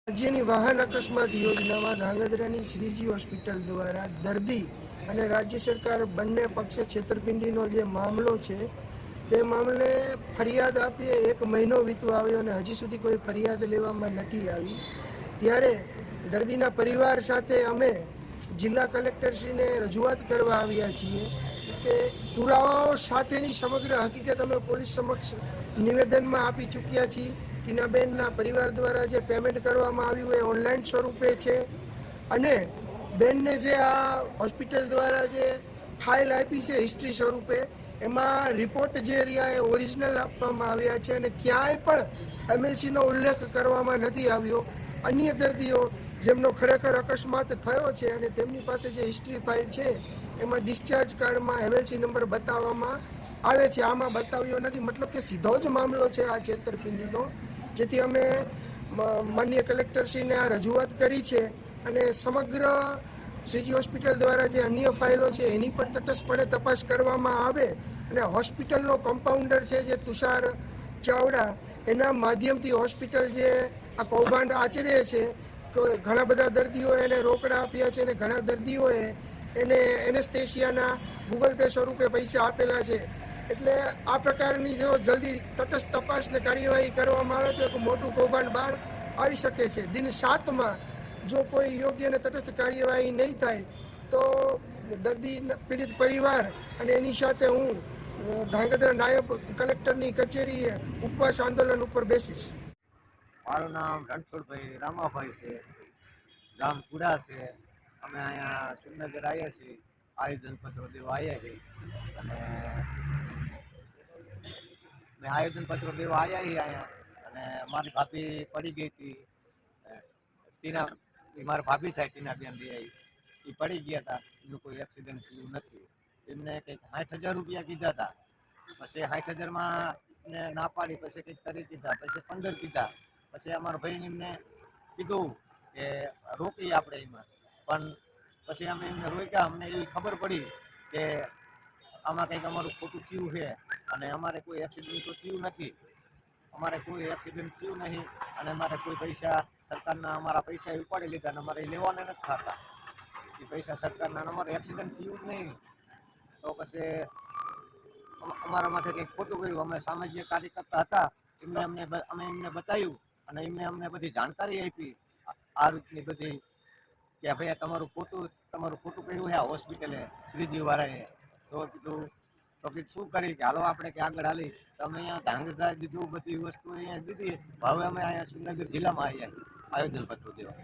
રાજ્યની વાહન અકસ્માત યોજનામાં ધાંગધ્રાની શ્રીજી હોસ્પિટલ દ્વારા દર્દી અને રાજ્ય સરકાર બંને પક્ષે છેતરપિંડીનો જે મામલો છે તે મામલે ફરિયાદ આપીએ 1 મહિનો વીતવા આવ્યો અને હજી સુધી કોઈ ફરિયાદ લેવામાં નથી આવી। ત્યારે દર્દીના પરિવાર સાથે અમે જિલ્લા કલેક્ટરશ્રીને રજૂઆત કરવા આવ્યા છીએ કે પુરાવાઓ સાથેની સમગ્ર હકીકત અમે પોલીસ સમક્ષ નિવેદનમાં આપી ચૂક્યા છીએ। ટીનાબેનના પરિવાર દ્વારા જે પેમેન્ટ કરવામાં આવ્યું એ ઓનલાઈન સ્વરૂપે છે અને બેનને જે આ હોસ્પિટલ દ્વારા જે ફાઇલ આપી છે હિસ્ટ્રી સ્વરૂપે એમાં રિપોર્ટ જે રહ્યા એ ઓરિજિનલ આપવામાં આવ્યા છે અને ક્યાંય પણ એમએલસીનો ઉલ્લેખ કરવામાં નથી આવ્યો। અન્ય દર્દીઓ જેમનો ખરેખર અકસ્માત થયો છે અને તેમની પાસે જે હિસ્ટ્રી ફાઇલ છે એમાં ડિસ્ચાર્જ કાર્ડમાં એમએલસી નંબર બતાવવામાં આવે છે, આમાં બતાવ્યો નથી। મતલબ કે સીધો જ મામલો છે આ છેતરપિંડીનો, જેથી અમે માનનીય કલેક્ટરશ્રીને આ રજૂઆત કરી છે અને સમગ્ર શ્રીજી હોસ્પિટલ દ્વારા જે અન્ય ફાઇલો છે એની પણ તટસ્થપણે તપાસ કરવામાં આવે અને હોસ્પિટલનો કમ્પાઉન્ડર છે જે તુષાર ચાવડા એના માધ્યમથી હોસ્પિટલ જે આ કૌભાંડ આચરે છે તો ઘણા બધા દર્દીઓએ એને રોકડા આપ્યા છે અને ઘણા દર્દીઓએ એને એનેસ્થેશિયાના ગૂગલ પે સ્વરૂપે પૈસા આપેલા છે। એટલે આ પ્રકારની જો જલ્દી તટસ્થ તપાસ ને કાર્યવાહી કરવામાં આવે તો એક મોટું કૌભાંડ બહાર આવી શકે છે। દિન 7માં જો કોઈ યોગ્ય અને તટસ્થ કાર્યવાહી નહીં થાય તો દર્દી પીડિત પરિવાર અને એની સાથે હું ધાંગધ્રા નાયબ કલેક્ટરની કચેરીએ ઉપવાસ આંદોલન ઉપર બેસીશ। મારું નામ રણછોડભાઈ રામાભાઈ છે, ગામ કુડા છે। અમે અહીંયા સુરનગર આવ્યા છીએ, આયોજન પત્રો દેવા આવ્યા છીએ અને મેં આયોજન પત્રો દેવા આવ્યા છીએ અહીંયા અને મારી ભાભી પડી ગઈ હતી ટીના, મારા ભાભી થાય ટીનાબેન બે એ પડી ગયા હતા। એનું કોઈ એક્સિડન્ટ થયું નથી। એમને કંઈક 60,000 રૂપિયા કીધા હતા, પછી 60,000માં ને ના પાડી, પછી કંઈક કરી દીધા, પછી 15 કીધા, પછી અમારા ભાઈને એમને કીધું કે રોકીએ આપણે એમાં, પણ પછી અમે એમને રોક્યા। અમને એવી ખબર પડી કે આમાં કંઈક અમારું ખોટું થયું છે અને અમારે કોઈ એક્સિડન્ટ તો થયું નથી, અમારે કોઈ એક્સિડન્ટ થયું નહીં અને અમારે કોઈ પૈસા સરકારના અમારા પૈસા ઉપાડી લીધા અને અમારે લેવાના નથી થતા એ પૈસા સરકારના, અમારે એક્સિડન્ટ થયું જ નહીં। તો પછી અમારા માટે કંઈક ખોટું કર્યું। અમે સામાજિક કાર્યકર્તા હતા, અમે એમને બતાવ્યું અને એમને અમને બધી જાણકારી આપી આ રીતની બધી કે ભાઈ તમારું ખોટું કર્યું છે આ હોસ્પિટલે શ્રીજી વાળાએ। તો કીધું શું કરી કે હાલો આપણે કે આગળ હાલી, તમે અહીંયા ધાંગધ્રા દીધું, બધી વસ્તુ અહીંયા દીધી। હવે અમે અહીંયા સુરનગર જિલ્લામાં આવ્યા આયોજન પત્ર દેવા।